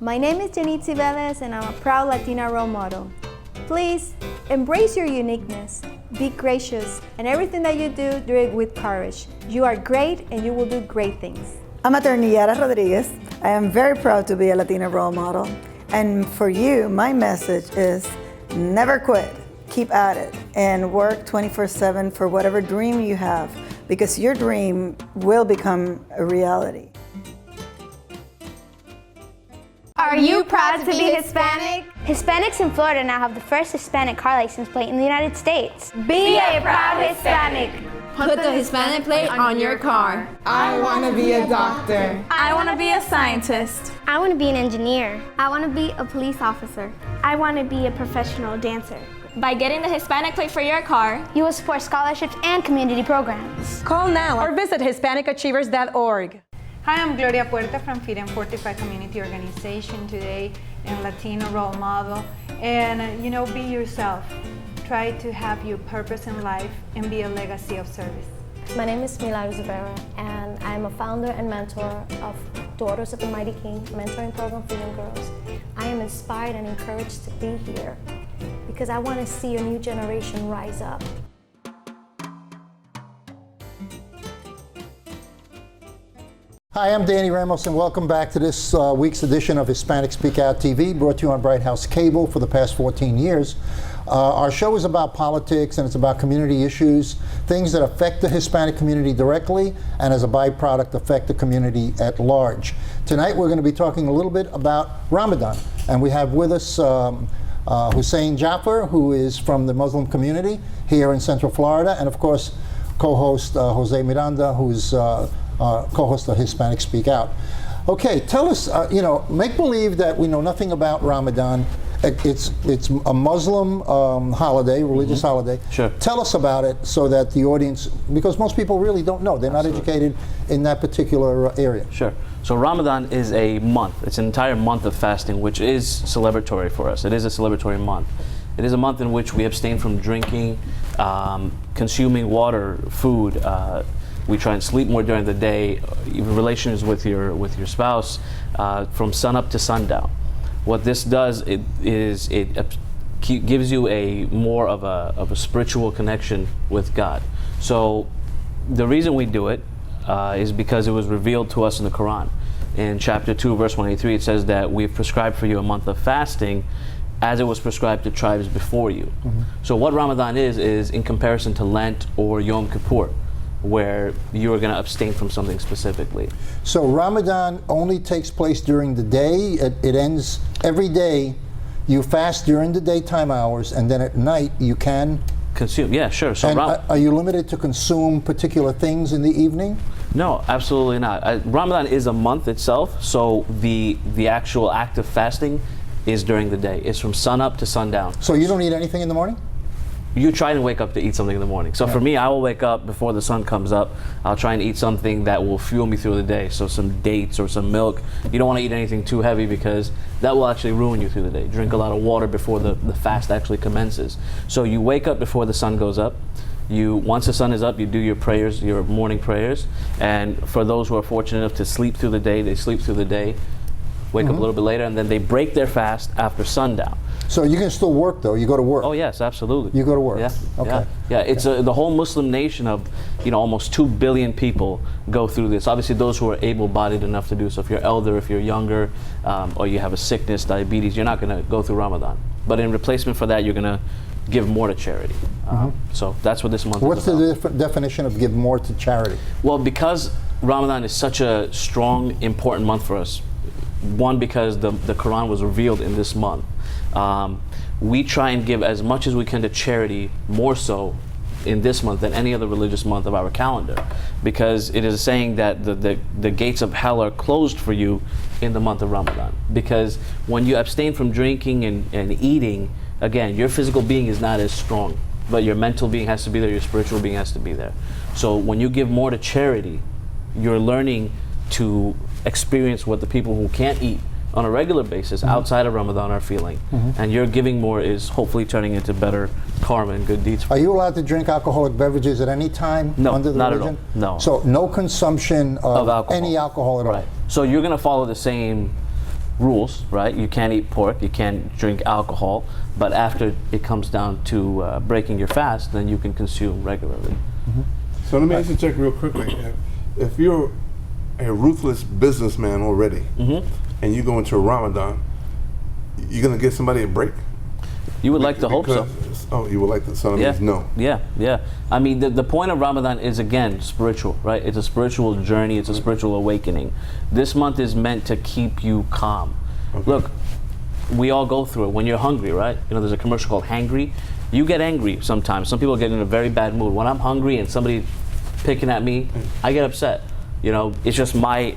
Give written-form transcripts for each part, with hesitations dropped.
My name is Janitzi Velez and I'm a proud Latina role model. Please, embrace your uniqueness, be gracious, and everything that you do it with courage. You are great and you will do great things. I'm Attorney Yara Rodriguez. I am very proud to be a Latina role model. And for you, my message is never quit. Keep at it and work 24/7 for whatever dream you have, because your dream will become a reality. Are you proud to be Hispanic? Hispanics in Florida now have the first Hispanic car license plate in the United States. Be a proud Hispanic. Put the Hispanic plate on your car. I want to be a doctor. I want to be a scientist. I want to be an engineer. I want to be a police officer. I want to be a professional dancer. By getting the Hispanic plate for your car, you will support scholarships and community programs. Call now or visit HispanicAchievers.org. Hi, I'm Gloria Puerta from Freedom Fortified Community Organization, today in Latino role model. And be yourself. Try to have your purpose in life and be a legacy of service. My name is Milagros Rivera, and I'm a founder and mentor of Daughters of the Mighty King mentoring program for young girls. I am inspired and encouraged to be here because I want to see a new generation rise up. Hi, I'm Danny Ramos, and welcome back to this week's edition of Hispanic Speak Out TV, brought to you on Bright House Cable for the past 14 years. Our show is about politics and it's about community issues, things that affect the Hispanic community directly and as a byproduct affect the community at large. Tonight we're going to be talking a little bit about Ramadan, and we have with us Hussain Jaffar, who is from the Muslim community here in Central Florida, and of course co-host Jose Miranda, who's co-host of Hispanic Speak Out. Okay, tell us, make believe that we know nothing about Ramadan. It's a Muslim holiday, religious holiday. Sure. Tell us about it so that the audience, because most people really don't know. They're not educated in that particular area. Sure. So Ramadan is a month. It's an entire month of fasting, which is celebratory for us. It is a celebratory month. It is a month in which we abstain from drinking, consuming water, food. We try and sleep more during the day. Relations with your spouse from sunup to sundown. What this does it gives you a more of a spiritual connection with God. So the reason we do it is because it was revealed to us in the Quran. In chapter 2, verse 183, it says that we've prescribed for you a month of fasting as it was prescribed to tribes before you. So what Ramadan is in comparison to Lent or Yom Kippur, where you are going to abstain from something specifically. So Ramadan only takes place during the day. It ends every day. You fast during the daytime hours, and then at night you can consume. Yeah, sure. So and are you limited to consume particular things in the evening? No, absolutely not. Ramadan is a month itself, so the actual act of fasting is during the day. It's from sunup to sundown. So you don't eat anything in the morning? You try and wake up to eat something in the morning. So for me, I will wake up before the sun comes up. I'll try and eat something that will fuel me through the day. So some dates or some milk. You don't want to eat anything too heavy because that will actually ruin you through the day. Drink a lot of water before the fast actually commences. So you wake up before the sun goes up. Once the sun is up, you do your prayers, your morning prayers. And for those who are fortunate enough to sleep through the day, they sleep through the day, wake up a little bit later, and then they break their fast after sundown. So you can still work though. You go to work. Oh yes, absolutely. You go to work. Yeah. Okay. Yeah. It's the whole Muslim nation of, almost 2 billion people go through this. Obviously, those who are able-bodied enough to do so. If you're elder, if you're younger, or you have a sickness, diabetes, you're not going to go through Ramadan. But in replacement for that, you're going to give more to charity. So that's what this month What's is about. the definition of give more to charity? Well, because Ramadan is such a strong, important month for us. One, because the Quran was revealed in this month. We try and give as much as we can to charity, more so in this month than any other religious month of our calendar, because it is saying that the gates of hell are closed for you in the month of Ramadan. Because when you abstain from drinking and eating, again, your physical being is not as strong, but your mental being has to be there, your spiritual being has to be there. So when you give more to charity, you're learning to experience what the people who can't eat on a regular basis outside of Ramadan are feeling. And your giving more is hopefully turning into better karma and good deeds. Are you allowed to drink alcoholic beverages at any time under the not religion? at all. No. So no consumption of alcohol. Any alcohol at all? Right. So you're going to follow the same rules, right? You can't eat pork, you can't drink alcohol, but after it comes down to breaking your fast, then you can consume regularly. So let me ask you, check real quickly. If you're a ruthless businessman already, and you go into a Ramadan, you're gonna give somebody a break? You would like to hope so. Oh, you would like to, so that means no. Yeah. I mean, the point of Ramadan is, again, spiritual, right? It's a spiritual journey, it's a spiritual awakening. This month is meant to keep you calm. Look, we all go through it. When you're hungry, right? You know, there's a commercial called Hangry. You get angry sometimes. Some people get in a very bad mood. When I'm hungry and somebody picking at me, I get upset. You know, it's just my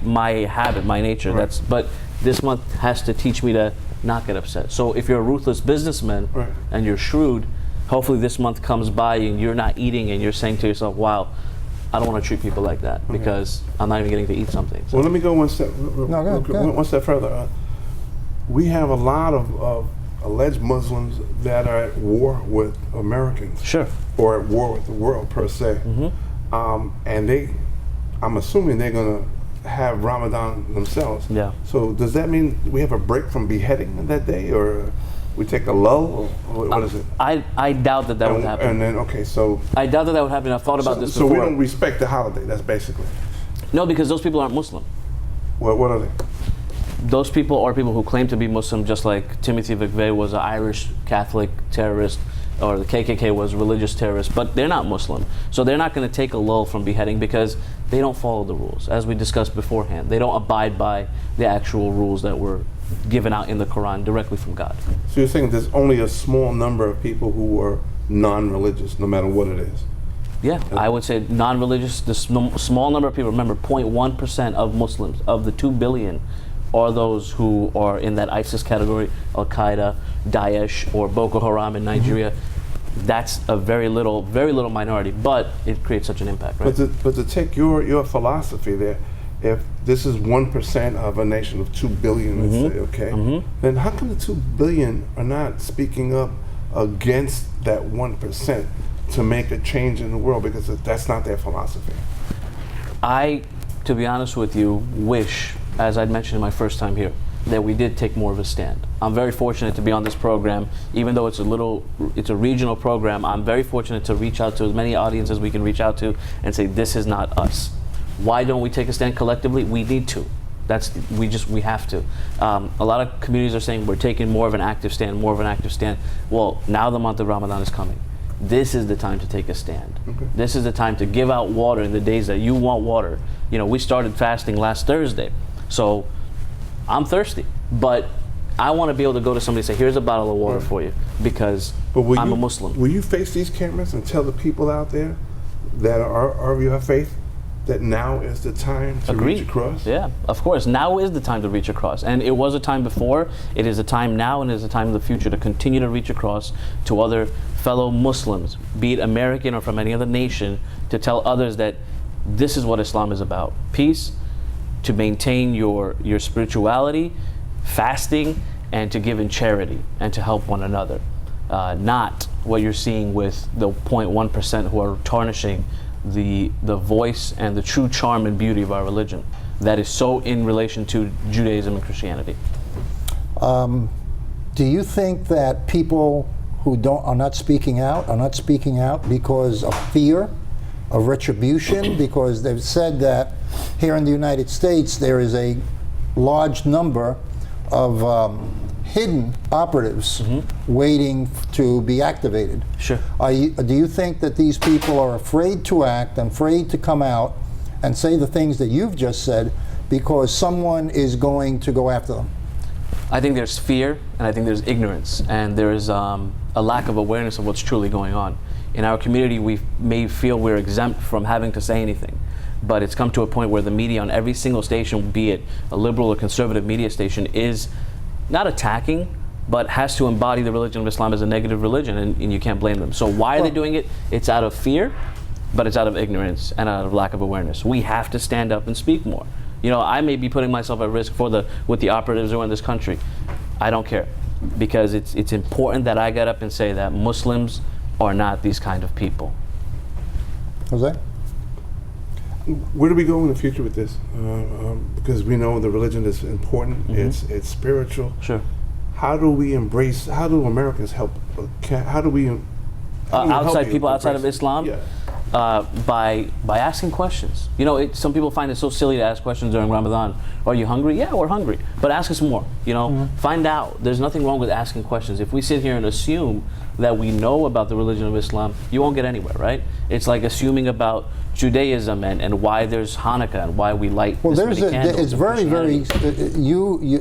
habit, my nature. Right. But this month has to teach me to not get upset. So if you're a ruthless businessman and you're shrewd, hopefully this month comes by and you're not eating and you're saying to yourself, wow, I don't want to treat people like that because I'm not even getting to eat something. So. Well, let me go one step, go one step further. We have a lot of alleged Muslims that are at war with Americans. Sure. Or at war with the world per se. And I'm assuming they're going to have Ramadan themselves. Yeah. So does that mean we have a break from beheading that day, or we take a lull? Or what is it? I doubt that would happen. And then, okay, so... I doubt that would happen. I've thought about this so before. So we don't respect the holiday, that's basically... No, because those people aren't Muslim. What are they? Those people are people who claim to be Muslim, just like Timothy McVeigh was an Irish Catholic terrorist, or the KKK was a religious terrorist, but they're not Muslim. So they're not going to take a lull from beheading because they don't follow the rules, as we discussed beforehand. They don't abide by the actual rules that were given out in the Quran directly from God. So you're saying there's only a small number of people who are non-religious, no matter what it is? Yeah, I would say non-religious, the small number of people, remember 0.1% of Muslims, of the 2 billion, are those who are in that ISIS category, Al-Qaeda, Daesh, or Boko Haram in Nigeria. That's a very little minority, but it creates such an impact, right? But to take your philosophy there, if this is 1% of a nation of 2 billion, let's say, okay, then how come the 2 billion are not speaking up against that 1% to make a change in the world, because that's not their philosophy? I, to be honest with you, wish, as I'd mentioned in my first time here, that we did take more of a stand. I'm very fortunate to be on this program, even though it's a regional program. I'm very fortunate to reach out to as many audiences as we can reach out to and say, this is not us. Why don't we take a stand collectively? We need to. We have to. A lot of communities are saying we're taking more of an active stand, more of an active stand. Well, now the month of Ramadan is coming. This is the time to take a stand. This is the time to give out water in the days that you want water. You know, we started fasting last Thursday, so I'm thirsty, but I want to be able to go to somebody and say, here's a bottle of water for you, because I'm a Muslim. Will you face these cameras and tell the people out there that are of your faith that now is the time to reach across? Yeah, of course. Now is the time to reach across. And it was a time before, it is a time now, and it is a time in the future to continue to reach across to other fellow Muslims, be it American or from any other nation, to tell others that this is what Islam is about. Peace, to maintain your spirituality, fasting, and to give in charity, and to help one another. Not what you're seeing with the 0.1% who are tarnishing the voice and the true charm and beauty of our religion that is so in relation to Judaism and Christianity. Do you think that people who are not speaking out because of fear, of retribution, because they've said that here in the United States there is a large number of hidden operatives waiting to be activated? Sure. Do you think that these people are afraid to act, afraid to come out and say the things that you've just said because someone is going to go after them? I think there's fear, and I think there's ignorance, and there's a lack of awareness of what's truly going on. In our community, we may feel we're exempt from having to say anything, but it's come to a point where the media on every single station, be it a liberal or conservative media station, is not attacking, but has to embody the religion of Islam as a negative religion, and you can't blame them. So why are they doing it? It's out of fear, but it's out of ignorance and out of lack of awareness. We have to stand up and speak more. You know, I may be putting myself at risk with the operatives who are in this country. I don't care, because it's important that I get up and say that Muslims are not these kind of people. Jose? Where do we go in the future with this? Because we know the religion is important. It's spiritual. Sure. How do we embrace? How do Americans help? How do we outside people outside of Islam? Yeah. By asking questions. You know, some people find it so silly to ask questions during Ramadan. Are you hungry? Yeah, we're hungry. But ask us more. You know, find out. There's nothing wrong with asking questions. If we sit here and assume that we know about the religion of Islam, you won't get anywhere, right? It's like assuming about Judaism and why there's Hanukkah and why we light this many candles. It's very,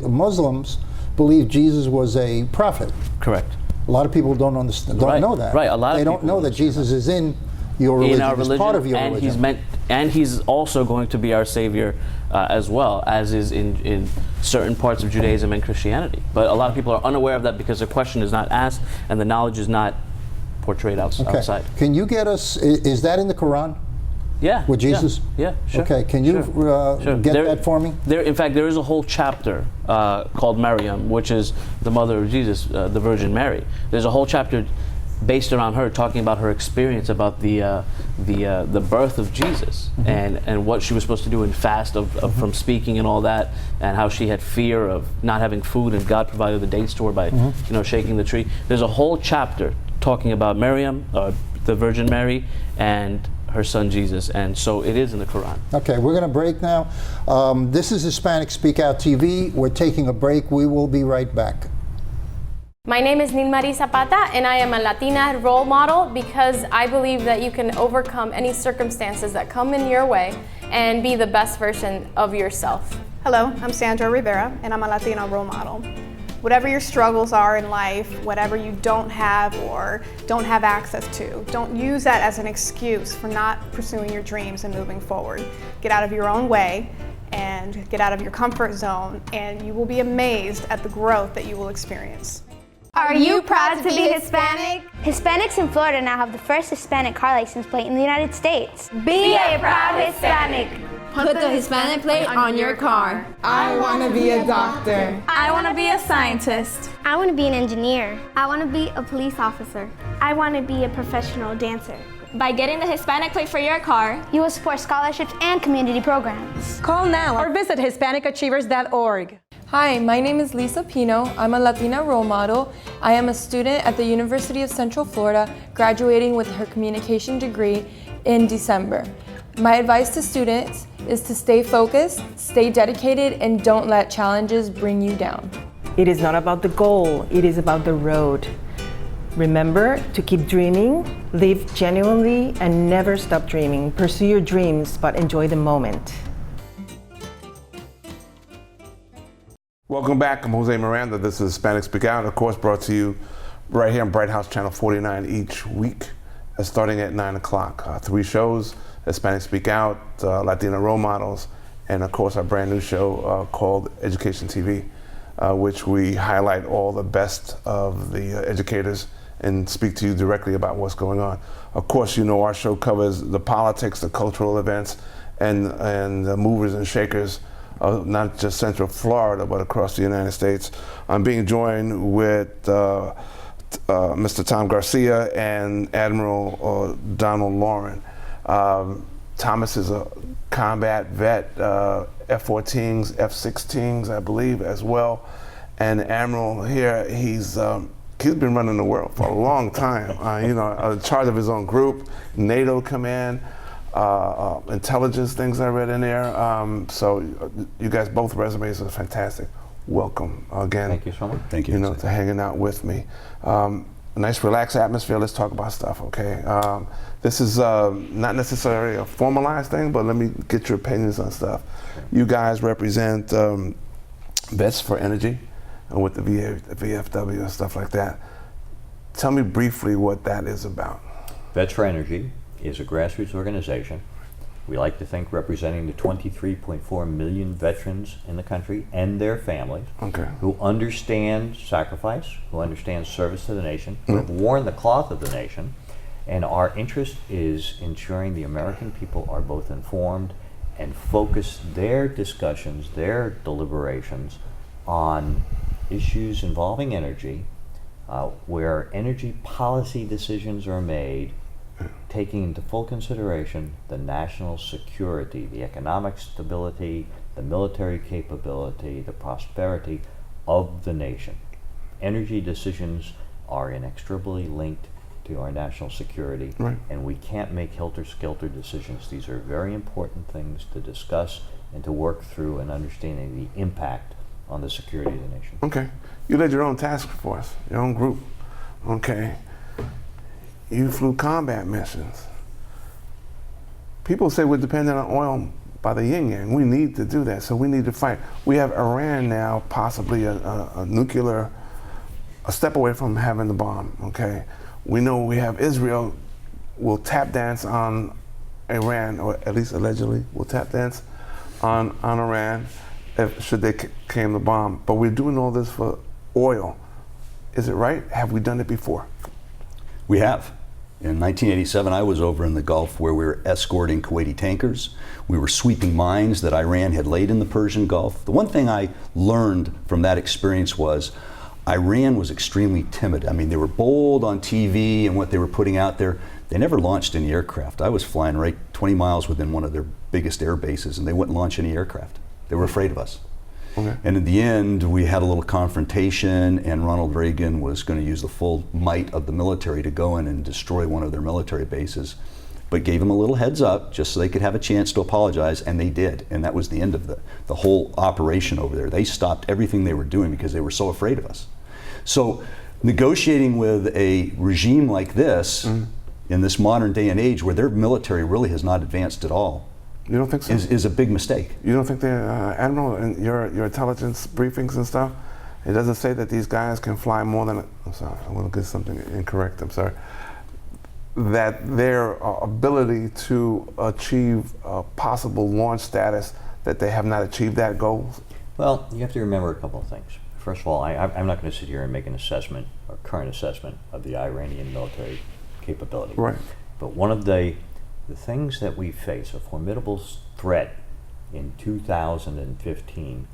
Muslims believe Jesus was a prophet. Correct. A lot of people don't know that. Right. A lot of they don't know that Jesus is in your religion, in our religion, part of your and religion. He's also going to be our savior as well, as is in certain parts of Judaism and Christianity. But a lot of people are unaware of that because the question is not asked and the knowledge is not portrayed outside. Can you get us, is that in the Quran? Yeah. With Jesus? Yeah, sure. Okay, can you get that for me? In fact, there is a whole chapter called Maryam, which is the mother of Jesus, the Virgin Mary. There's a whole chapter based around her, talking about her experience about the birth of Jesus and what she was supposed to do and fast from speaking and all that, and how she had fear of not having food and God provided the dates to her by shaking the tree. There's a whole chapter talking about Maryam, the Virgin Mary, and her son Jesus, and so it is in the Quran. Okay, we're going to break now. This is Hispanic Speak Out TV. We're taking a break. We will be right back. My name is Nilmarie Zapata, and I am a Latina role model because I believe that you can overcome any circumstances that come in your way and be the best version of yourself. Hello, I'm Sandra Rivera, and I'm a Latina role model. Whatever your struggles are in life, whatever you don't have or don't have access to, don't use that as an excuse for not pursuing your dreams and moving forward. Get out of your own way and get out of your comfort zone, and you will be amazed at the growth that you will experience. Are you proud to be Hispanic? Hispanics in Florida now have the first Hispanic car license plate in the United States. Be a proud Hispanic. Put the Hispanic plate on your car. I want to be a doctor. I want to be a scientist. I want to be an engineer. I want to be a police officer. I want to be a professional dancer. By getting the Hispanic plate for your car, you will support scholarships and community programs. Call now or visit HispanicAchievers.org. Hi, my name is Lisa Pino. I'm a Latina role model. I am a student at the University of Central Florida, graduating with her communication degree in December. My advice to students is to stay focused, stay dedicated, and don't let challenges bring you down. It is not about the goal, it is about the road. Remember to keep dreaming, live genuinely, and never stop dreaming. Pursue your dreams, but enjoy the moment. Welcome back. I'm Jose Miranda. This is Hispanic Speak Out, of course, brought to you right here on Bright House Channel 49 each week, starting at 9 o'clock. 3 shows, Hispanic Speak Out, Latina Role Models, and of course our brand new show called Education TV, which we highlight all the best of the educators and speak to you directly about what's going on. Of course, you know our show covers the politics, the cultural events, and the movers and shakers, not just Central Florida, but across the United States. I'm being joined with Mr. Tom Garcia and Admiral Donald Lauren. Thomas is a combat vet, F-14s, F-16s, I believe, as well. And Admiral here, he's been running the world for a long time. In charge of his own group, NATO command, intelligence things I read in there. So you guys, both resumes are fantastic. Welcome again. Thank you so much. Thank you. To hanging out with me. A nice relaxed atmosphere. Let's talk about stuff, okay? This is not necessarily a formalized thing, but let me get your opinions on stuff. You guys represent Vets for Energy and with the VFW and stuff like that. Tell me briefly what that is about. Vets for Energy is a grassroots organization. We like to think representing the 23.4 million veterans in the country and their families who understand sacrifice, who understand service to the nation, who have worn the cloth of the nation, and our interest is ensuring the American people are both informed and focus their discussions, their deliberations on issues involving energy, where energy policy decisions are made taking into full consideration the national security, the economic stability, the military capability, the prosperity of the nation. Energy decisions are inextricably linked to our national security, and we can't make helter-skelter decisions. These are very important things to discuss and to work through in understanding the impact on the security of the nation. Okay. You led your own task force, your own group. Okay. You flew combat missions. People say we're dependent on oil by the yin-yang. We need to do that, so we need to fight. We have Iran now, possibly a nuclear, a step away from having the bomb, okay? We know we have Israel will tap dance on Iran, or at least allegedly will tap dance on Iran should they claim the bomb. But we're doing all this for oil. Is it right? Have we done it before? We have. In 1987, I was over in the Gulf where we were escorting Kuwaiti tankers. We were sweeping mines that Iran had laid in the Persian Gulf. The one thing I learned from that experience was Iran was extremely timid. I mean, they were bold on TV and what they were putting out there. They never launched any aircraft. I was flying right 20 miles within one of their biggest air bases, and they wouldn't launch any aircraft. They were afraid of us. Okay. And in the end, we had a little confrontation, and Ronald Reagan was going to use the full might of the military to go in and destroy one of their military bases, but gave them a little heads up just so they could have a chance to apologize, and they did. And that was the end of the whole operation over there. They stopped everything they were doing because they were so afraid of us. So negotiating with a regime like this in this modern day and age where their military really has not advanced at all, you don't think so? Is a big mistake. You don't think Admiral, in your intelligence briefings and stuff, it doesn't say that these guys can fly more than, I'm sorry, I want to get something incorrect, I'm sorry, that their ability to achieve possible launch status, that they have not achieved that goal? Well, you have to remember a couple of things. First of all, I'm not going to sit here and make an assessment, or current assessment, of the Iranian military capability. Right. But one of the things that we face, a formidable threat in 2015,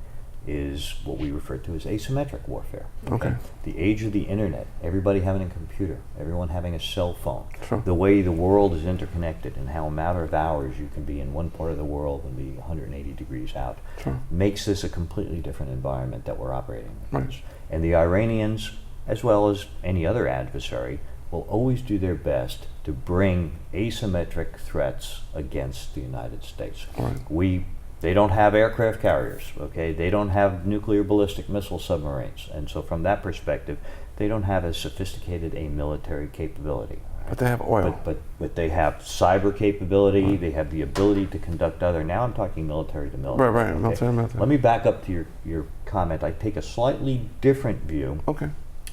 is what we refer to as asymmetric warfare. Okay. The age of the internet, everybody having a computer, everyone having a cell phone, Sure. the way the world is interconnected and how a matter of hours you can be in one part of the world and be 180 degrees out, Sure. makes this a completely different environment that we're operating in. Right. And the Iranians, as well as any other adversary, will always do their best to bring asymmetric threats against the United States. Right. They don't have aircraft carriers, okay? They don't have nuclear ballistic missile submarines. And so from that perspective, they don't have as sophisticated a military capability. But they have oil. But they have cyber capability, they have the ability to conduct other, now I'm talking military to military. Right, right, military. Let me back up to your comment. I take a slightly different view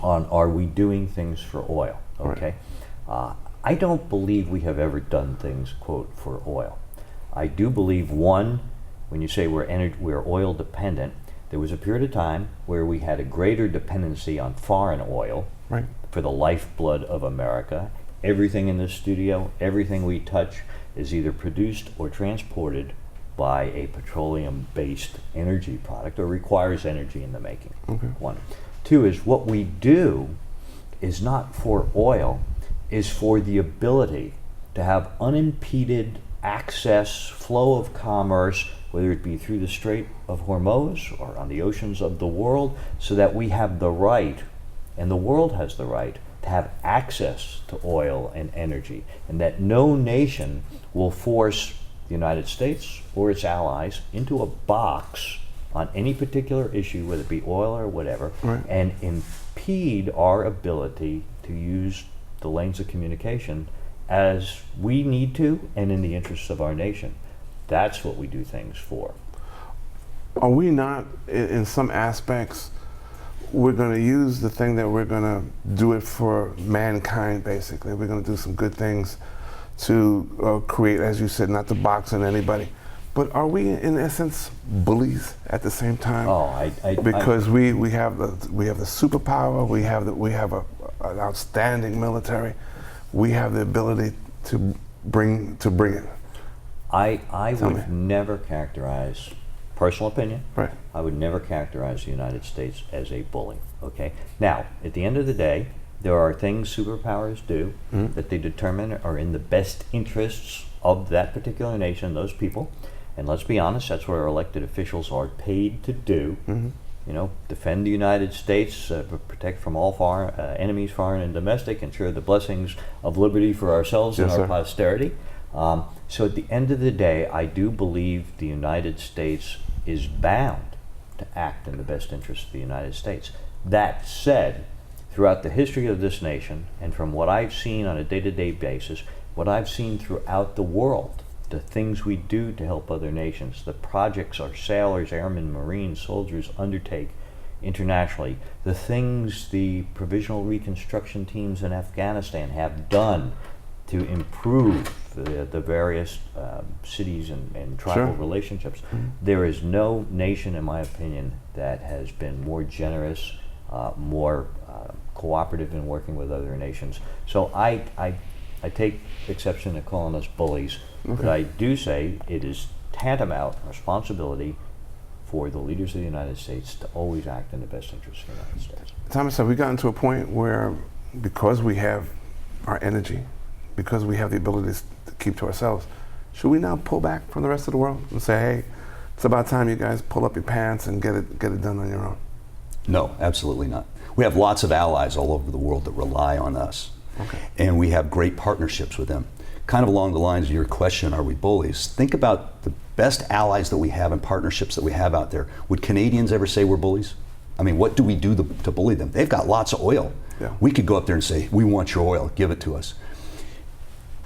on are we doing things for oil, okay? I don't believe we have ever done things, quote, for oil. I do believe, one, when you say we're oil dependent, there was a period of time where we had a greater dependency on foreign oil for the lifeblood of America. Everything in this studio, everything we touch is either produced or transported by a petroleum-based energy product or requires energy in the making. One. Two is what we do is not for oil, is for the ability to have unimpeded access, flow of commerce, whether it be through the Strait of Hormuz or on the oceans of the world, so that we have the right, and the world has the right, to have access to oil and energy, and that no nation will force the United States or its allies into a box on any particular issue, whether it be oil or whatever, and impede our ability to use the lanes of communication as we need to and in the interests of our nation. That's what we do things for. Are we not, in some aspects, we're going to use the thing that we're going to do it for mankind, basically. We're going to do some good things to create, as you said, not to box on anybody. But are we, in essence, bullies at the same time? Because we have the superpower, we have an outstanding military, we have the ability to bring it. I would never characterize, personal opinion, I would never characterize the United States as a bully, okay? Now, at the end of the day, There are things superpowers do that they determine are in the best interests of that particular nation, those people. And let's be honest, that's what our elected officials are paid to do. You know, defend the United States, protect from all enemies, foreign and domestic, ensure the blessings of liberty for ourselves and our posterity. So at the end of the day, I do believe the United States is bound to act in the best interest of the United States. That said, throughout the history of this nation, and from what I've seen on a day-to-day basis, what I've seen throughout the world, the things we do to help other nations, the projects our sailors, airmen, marines, soldiers undertake internationally, the things the provisional reconstruction teams in Afghanistan have done to improve the various cities and tribal relationships. There is no nation, in my opinion, that has been more generous, more cooperative in working with other nations. So I take exception to calling us bullies, but I do say it is tantamount responsibility for the leaders of the United States to always act in the best interest of the United States. Thomas, have we gotten to a point where, because we have our energy, because we have the ability to keep to ourselves, should we now pull back from the rest of the world and say, hey, it's about time you guys pull up your pants and get it done on your own? No, absolutely not. We have lots of allies all over the world that rely on us. And we have great partnerships with them. Kind of along the lines of your question, are we bullies? Think about the best allies that we have and partnerships that we have out there. Would Canadians ever say we're bullies? I mean, what do we do to bully them? They've got lots of oil. We could go up there and say, we want your oil, give it to us.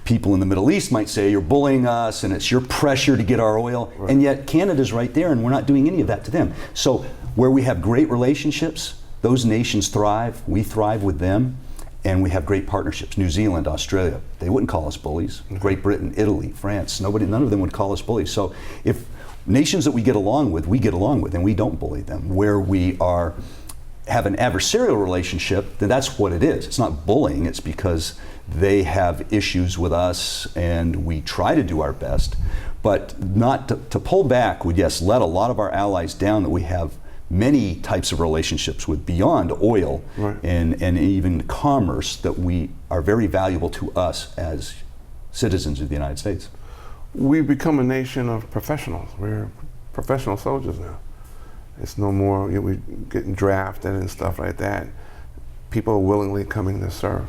People in the Middle East might say, you're bullying us and it's your pressure to get our oil. And yet Canada's right there and we're not doing any of that to them. So where we have great relationships, those nations thrive, we thrive with them. And we have great partnerships. New Zealand, Australia, they wouldn't call us bullies. Great Britain, Italy, France, none of them would call us bullies. So if nations that we get along with, and we don't bully them. Where we have an adversarial relationship, then that's what it is. It's not bullying, it's because they have issues with us and we try to do our best. But not to pull back would, yes, let a lot of our allies down that we have many types of relationships with beyond oil and even commerce that we are very valuable to us as citizens of the United States. We've become a nation of professionals. We're professional soldiers now. It's no more, we're getting drafted and stuff like that. People are willingly coming to serve.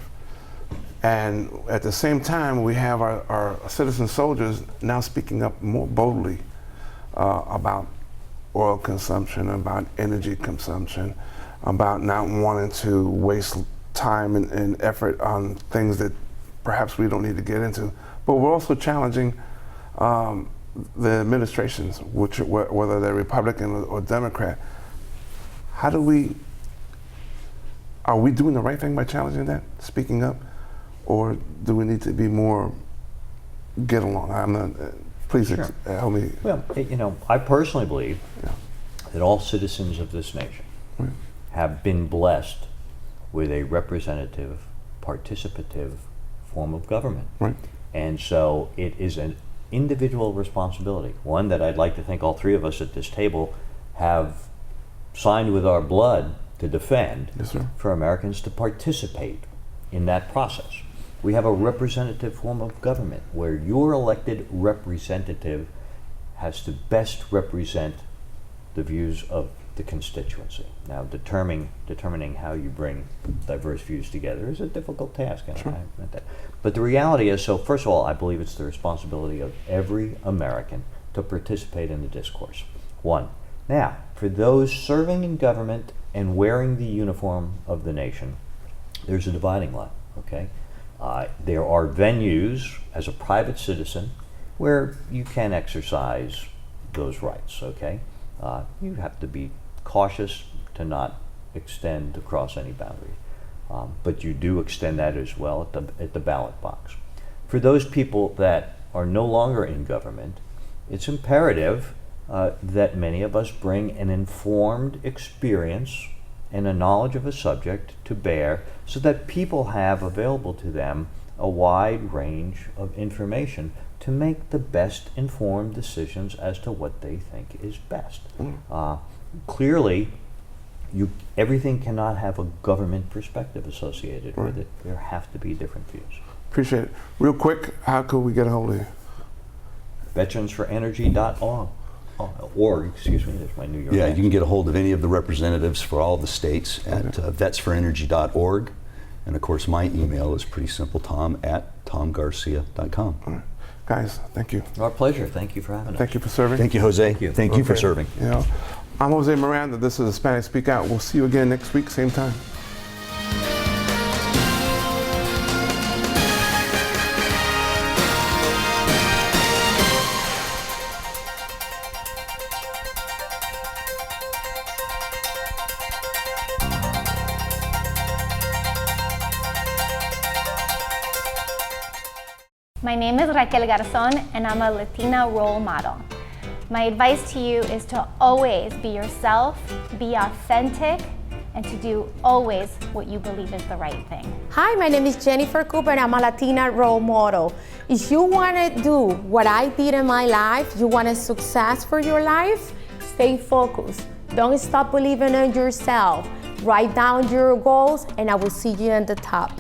And at the same time, we have our citizen soldiers now speaking up more boldly about oil consumption, about energy consumption, about not wanting to waste time and effort on things that perhaps we don't need to get into. But we're also challenging the administrations, whether they're Republican or Democrat. Are we doing the right thing by challenging that, speaking up? Or do we need to be more get along? Please help me. Well, I personally believe that all citizens of this nation have been blessed with a representative, participative form of government. And so it is an individual responsibility, one that I'd like to think all three of us at this table have signed with our blood to defend, for Americans to participate in that process. We have a representative form of government where your elected representative has to best represent the views of the constituency. Now, determining how you bring diverse views together is a difficult task, and I admit that. But the reality is, so first of all, I believe it's the responsibility of every American to participate in the discourse. One. Now, for those serving in government and wearing the uniform of the nation, there's a dividing line, okay? There are venues as a private citizen where you can exercise those rights, okay? You have to be cautious to not extend across any boundary. But you do extend that as well at the ballot box. For those people that are no longer in government, it's imperative that many of us bring an informed experience and a knowledge of a subject to bear so that people have available to them a wide range of information to make the best informed decisions as to what they think is best. Clearly, Everything cannot have a government perspective associated with it. There have to be different views. Appreciate it. Real quick, how could we get a hold of you? Veteransforenergy.org. Excuse me, there's my New York Yeah, accent. you can get a hold of any of the representatives for all the states at vetsforenergy.org. And of course, my email is pretty simple, tom@tomgarcia.com. All right. Guys, thank you. Our pleasure. Thank you for having us. Thank you for serving. Thank you, Jose. Thank you for Okay. serving. You know, I'm Jose Miranda. This is Hispanic Speak Out. We'll see you again next week, same time. My name is Raquel Garzon, and I'm a Latina role model. My advice to you is to always be yourself, be authentic, and to do always what you believe is the right thing. Hi, my name is Jennifer Cooper and I'm a Latina role model. If you want to do what I did in my life, you want a success for your life, stay focused. Don't stop believing in yourself. Write down your goals and I will see you at the top.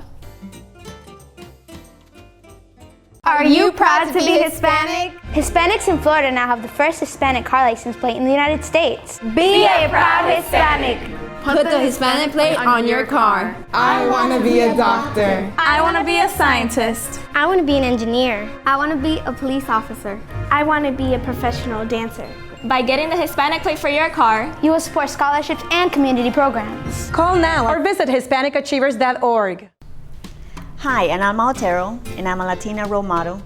Are you proud to be Hispanic? Hispanics in Florida now have the first Hispanic car license plate in the United States. Be a proud Hispanic. Put the Hispanic plate on your car. I want to be a doctor. I want to be a scientist. I want to be an engineer. I want to be a police officer. I want to be a professional dancer. By getting the Hispanic plate for your car, you will support scholarships and community programs. Call now or visit HispanicAchievers.org. Hi, and I'm Altero, and I'm a Latina role model.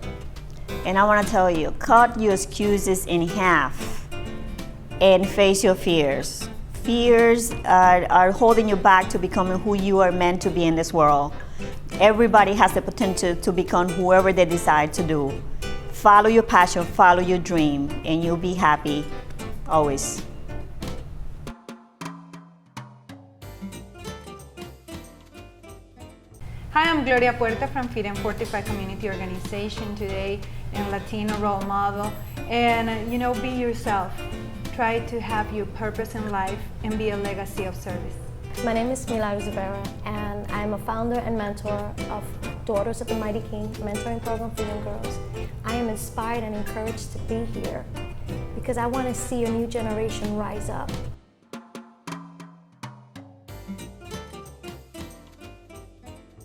And I want to tell you, cut your excuses in half and face your fears. Fears are holding you back to becoming who you are meant to be in this world. Everybody has the potential to become whoever they decide to do. Follow your passion, follow your dream, and you'll be happy always. Hi, I'm Gloria Puerta from Feed and Fortify Community Organization today, and Latino role model. And be yourself. Try to have your purpose in life and be a legacy of service. My name is Milagros Rivera, and I'm a founder and mentor of Daughters of the Mighty King mentoring program for young girls. I am inspired and encouraged to be here because I want to see a new generation rise up.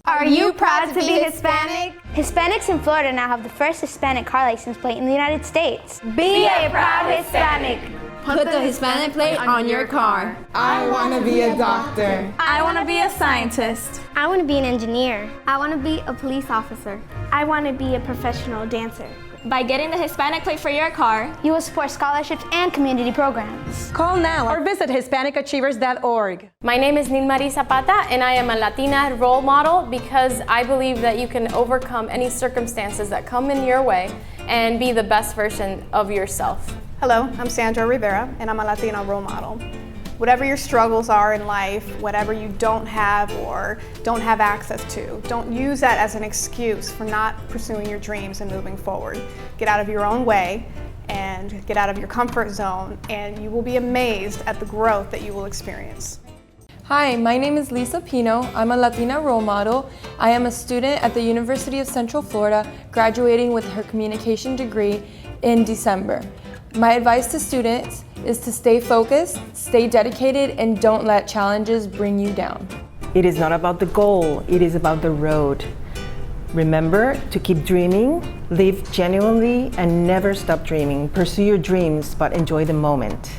Are you proud to be Hispanic? Hispanics in Florida now have the first Hispanic car license plate in the United States. Be a proud Hispanic. Put the Hispanic plate on your car. I want to be a doctor. I want to be a scientist. I want to be an engineer. I want to be a police officer. I want to be a professional dancer. By getting the Hispanic plate for your car, you will support scholarships and community programs. Call now or visit HispanicAchievers.org. My name is Nilmarie Zapata, and I am a Latina role model because I believe that you can overcome any circumstances that come in your way and be the best version of yourself. Hello, I'm Sandra Rivera, and I'm a Latina role model. Whatever your struggles are in life, whatever you don't have or don't have access to, don't use that as an excuse for not pursuing your dreams and moving forward. Get out of your own way and get out of your comfort zone, and you will be amazed at the growth that you will experience. Hi, my name is Lisa Pino. I'm a Latina role model. I am a student at the University of Central Florida, graduating with her communication degree in December. My advice to students is to stay focused, stay dedicated, and don't let challenges bring you down. It is not about the goal, it is about the road. Remember to keep dreaming, live genuinely, and never stop dreaming. Pursue your dreams, but enjoy the moment.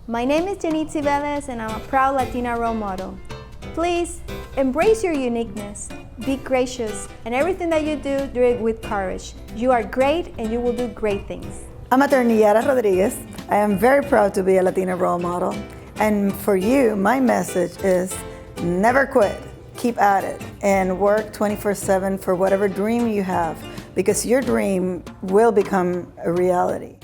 My name is Janitzi Velez, and I'm a proud Latina role model. Please embrace your uniqueness, be gracious, and everything that you do it with courage. You are great and you will do great things. I'm Attorney Yara Rodriguez. I am very proud to be a Latina role model. And for you, my message is never quit. Keep at it and work 24/7 for whatever dream you have, because your dream will become a reality.